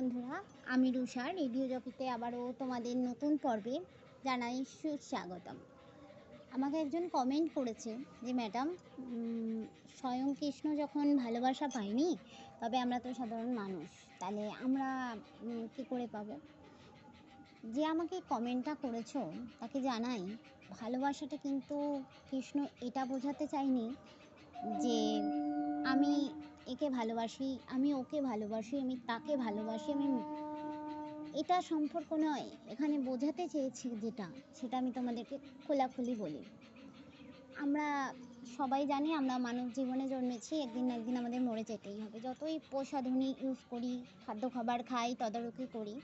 বন্ধুরা, আমি রুষা রেডিও জগতে আবারও তোমাদের নতুন পর্বে জানাই সুস্বাগতম। আমাকে একজন কমেন্ট করেছে যে ম্যাডাম, স্বয়ং কৃষ্ণ যখন ভালোবাসা পায়নি, তবে আমরা তো সাধারণ মানুষ, তাহলে আমরা কী করে পাবো? যে আমাকে কমেন্টটা করেছো তাকে জানাই, ভালোবাসাটা কিন্তু কৃষ্ণ এটা বোঝাতে চাইনি যে আমি একে ভালোবাসি, আমি ওকে ভালোবাসি, আমি তাকে ভালোবাসি, আমি এটা সম্পর্ক নয়। এখানে বোঝাতে চেয়েছি সেটা আমি তোমাদেরকে খোলাখুলি বলি। আমরা সবাই জানি আমরা মানব জীবনে জন্মেছি, একদিন না একদিন আমাদের মরে যেতেই হবে। যতই প্রসাধনী ইউজ করি, খাদ্য খাবার খাই, তদারকি করি,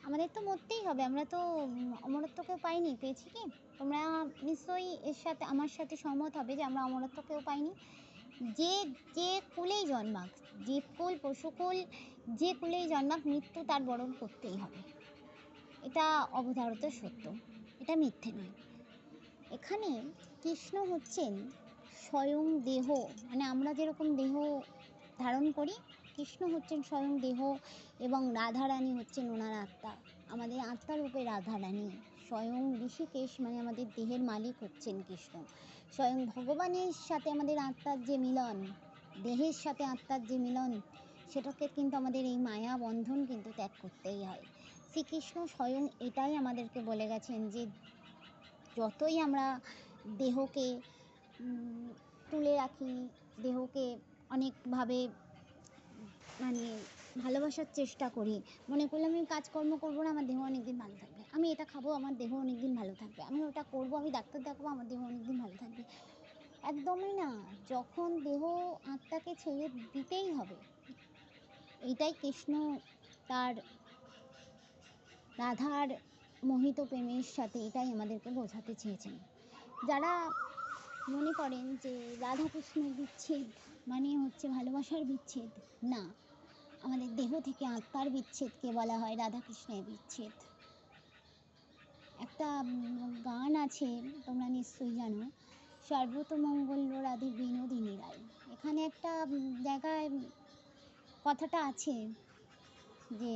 আমাদের তো মরতেই হবে। আমরা তো অমরত্বকেও পাইনি, পেয়েছি কি? তোমরা নিশ্চয়ই এর সাথে আমার সাথে সহমত হবে যে আমরা অমরত্বকেও পাইনি। যে কুলেই জন্মাক, জীবকুল পশুকুল যে কুলেই জন্মাক, মৃত্যু তার বরণ করতেই হবে। এটা অবধারিত সত্য, এটা মিথ্যে নয়। এখানে কৃষ্ণ হচ্ছেন স্বয়ং দেহ, মানে আমরা যেরকম দেহ ধারণ করি, কৃষ্ণ হচ্ছেন স্বয়ং দেহ এবং রাধারানী হচ্ছেন ওনার আত্মা। আমাদের আত্মারূপে রাধারানী, স্বয়ং ঋষিকেশ মানে আমাদের দেহের মালিক হচ্ছেন কৃষ্ণ। স্বয়ং ভগবানের সাথে আমাদের আত্মার যে মিলন, দেহের সাথে আত্মার যে মিলন, সেটাকে কিন্তু আমাদের এই মায়া বন্ধন কিন্তু ত্যাগ করতেই হয়। শ্রীকৃষ্ণ স্বয়ং এটাই আমাদেরকে বলে গেছেন যে যতই আমরা দেহকে তুলে রাখি, দেহকে অনেকভাবে মানে ভালোবাসার চেষ্টা করি, মনে করলে আমি কাজকর্ম করবো না, আমার দেহ অনেকদিন ভালো থাকবে, আমি এটা খাবো, আমার দেহ অনেকদিন ভালো থাকবে, আমি ওটা করবো, আমি ডাক্তার দেখাবো, আমার দেহ অনেকদিন ভালো থাকবে। একদমই না। যখন দেহ আত্মাকে ছেড়ে দিতেই হবে। এইটাই কৃষ্ণ তার রাধার মোহিত প্রেমের সাথে এটাই আমাদেরকে বোঝাতে চেয়েছেন। যারা মনে করেন যে রাধা কৃষ্ণের বিচ্ছেদ মানে হচ্ছে ভালোবাসার বিচ্ছেদ, না, আমাদের দেহ থেকে আত্মার বিচ্ছেদকে বলা হয় রাধা কৃষ্ণের বিচ্ছেদ। একটা গান আছে, তোমরা নিশ্চয়ই জানো, সর্বতমঙ্গল রাধে বিনোদিনী রায়। এখানে একটা জায়গায় কথাটা আছে যে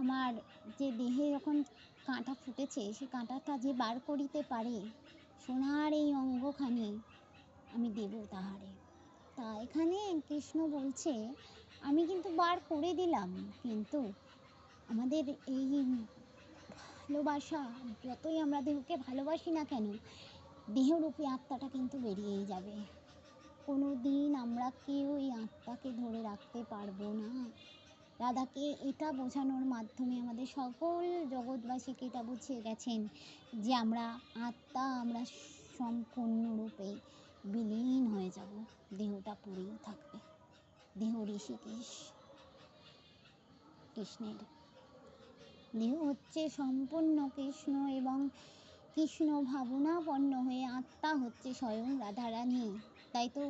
আমার যে দেহে যখন কাঁটা ফুটেছে, সে কাঁটাটা যে বার করিতে পারে, সোনার এই অঙ্গখানি আমি দেব তাহারে। তা এখানে কৃষ্ণ বলছে, আমি কিন্তু বার করে দিলাম, কিন্তু আমাদের এই ভালোবাসা, যতই আমরা দেহকে ভালোবাসি না কেন, দেহরূপী আত্মাটা কিন্তু বেরিয়েই যাবে। কোনো দিন আমরা কেউ এই আত্মাকে ধরে রাখতে পারবো না। রাধাকে এটা বোঝানোর মাধ্যমে আমাদের সকল জগৎবাসীকে এটা বুঝিয়ে গেছেন যে আমরা আত্মা, আমরা সম্পূর্ণরূপে বিলীন হয়ে যাব, দেহটা পড়েই থাকবে। দেহ ঋষিকেশ, কৃষ্ণের দেহ হচ্ছে সম্পূর্ণ কৃষ্ণ, এবং কৃষ্ণ ভাবনাপন্ন হয়ে আত্মা হচ্ছে স্বয়ং রাধারানী। তাই তো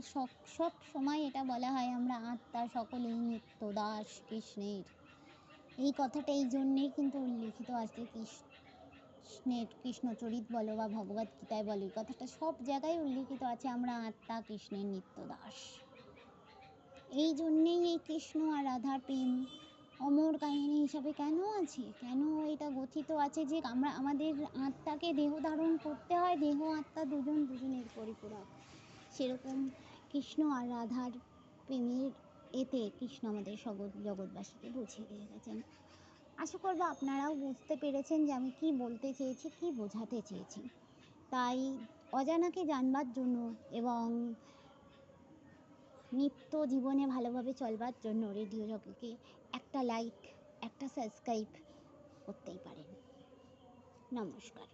সব সময় এটা বলা হয়, আমরা আত্মা সকলেই নিত্য দাস কৃষ্ণের। এই কথাটা এই জন্যেই কিন্তু উল্লিখিত আছে কৃষ্ণচরিত বলো বা ভগবত গীতায় বলো, এই কথাটা সব জায়গায় উল্লিখিত আছে, আমরা আত্মা কৃষ্ণের নিত্য দাস। এই জন্যেই এই কৃষ্ণ আর রাধার প্রেম অমর কাহিনী হিসাবে কেন আছে, কেন এটা গঠিত আছে যে আমরা আমাদের আত্মাকে দেহ ধারণ করতে হয়, দেহ আত্মা দুজনের পরিপূরক। সেরকম কৃষ্ণ আর রাধার প্রেমের এতে কৃষ্ণ আমাদের জগৎবাসীকে বুঝিয়ে দিয়ে গেছেন। আশা করবো আপনারাও বুঝতে পেরেছেন যে আমি কি বলতে চেয়েছি, কি বোঝাতে চেয়েছি। তাই অজানাকে জানবার জন্য এবং নিত্য জীবনে ভালোভাবে চলবার জন্য রেডিও জগৎকে একটা লাইক, একটা সাবস্ক্রাইব করতেই পারেন। নমস্কার।